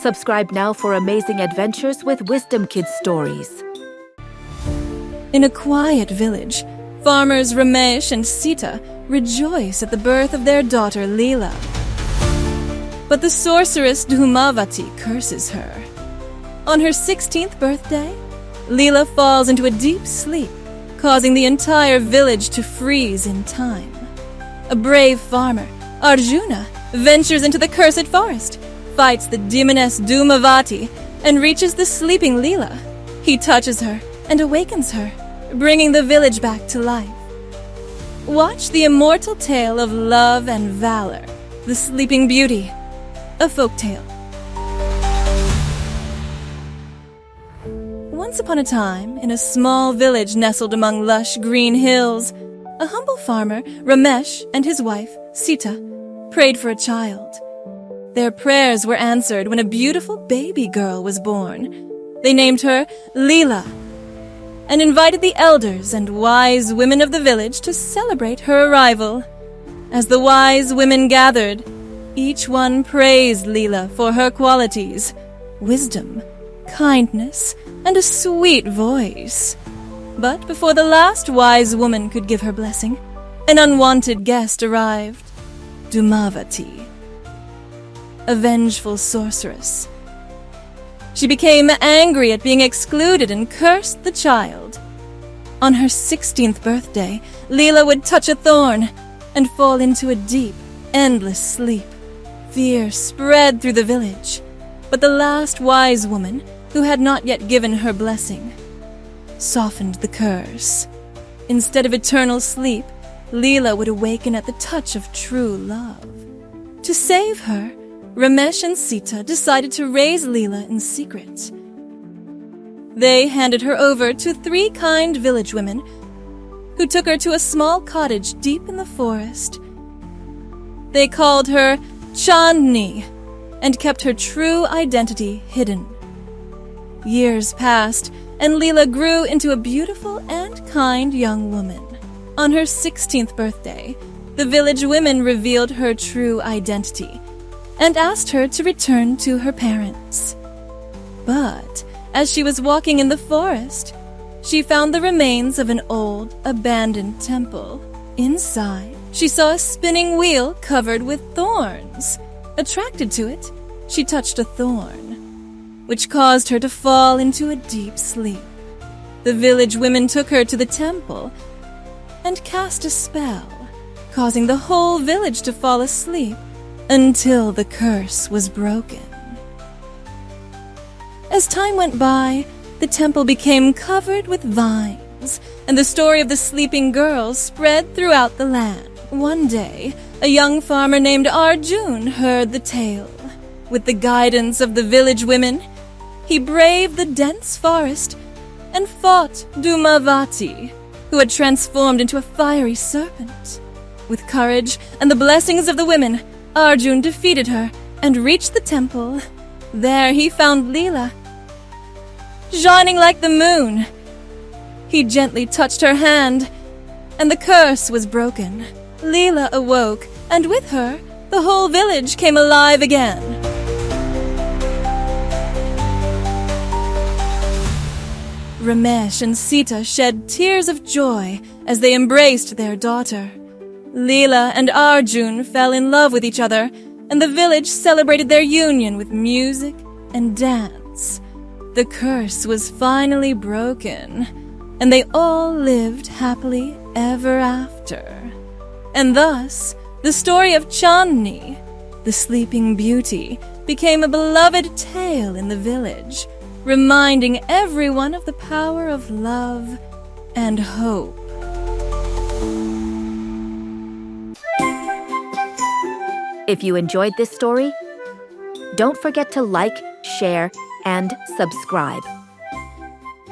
Subscribe now for amazing adventures with Wisdom Kids stories. In a quiet village, farmers Ramesh and Sita rejoice at the birth of their daughter Leela. But the sorceress Dhumavati curses her. On her 16th birthday, Leela falls into a deep sleep, causing the entire village to freeze in time. A brave farmer, Arjuna, ventures into the cursed forest, fights the demoness Dhumavati, and reaches the sleeping Leela. He touches her and awakens her, bringing the village back to life. Watch the immortal tale of love and valor, The Sleeping Beauty, a folktale. Once upon a time, in a small village nestled among lush green hills, a humble farmer, Ramesh, and his wife, Sita, prayed for a child. Their prayers were answered when a beautiful baby girl was born. They named her Leela and invited the elders and wise women of the village to celebrate her arrival. As the wise women gathered, each one praised Leela for her qualities, wisdom, kindness, and a sweet voice. But before the last wise woman could give her blessing, an unwanted guest arrived, Dhumavati, a vengeful sorceress. She became angry at being excluded and cursed the child. On her 16th birthday, Leela would touch a thorn and fall into a deep, endless sleep. Fear spread through the village, but the last wise woman, who had not yet given her blessing, softened the curse. Instead of eternal sleep, Leela would awaken at the touch of true love. To save her, Ramesh and Sita decided to raise Leela in secret. They handed her over to 3 kind village women, who took her to a small cottage deep in the forest. They called her Chandni and kept her true identity hidden. Years passed, and Leela grew into a beautiful and kind young woman. On her 16th birthday, the village women revealed her true identity and asked her to return to her parents. But as she was walking in the forest, she found the remains of an old, abandoned temple. Inside, she saw a spinning wheel covered with thorns. Attracted to it, she touched a thorn, which caused her to fall into a deep sleep. The village women took her to the temple and cast a spell, causing the whole village to fall asleep until the curse was broken. As time went by, the temple became covered with vines, and the story of the sleeping girl spread throughout the land. One day, a young farmer named Arjun heard the tale. With the guidance of the village women, he braved the dense forest and fought Dhumavati, who had transformed into a fiery serpent. With courage and the blessings of the women, Arjun defeated her and reached the temple. There he found Leela, shining like the moon. He gently touched her hand, and the curse was broken. Leela awoke, and with her, the whole village came alive again. Ramesh and Sita shed tears of joy as they embraced their daughter. Leela and Arjun fell in love with each other, and the village celebrated their union with music and dance. The curse was finally broken, and they all lived happily ever after. And thus, the story of Chandni, the Sleeping Beauty, became a beloved tale in the village, reminding everyone of the power of love and hope. If you enjoyed this story, don't forget to like, share, and subscribe.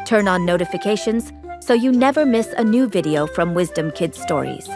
Turn on notifications so you never miss a new video from Wisdom Kids Stories.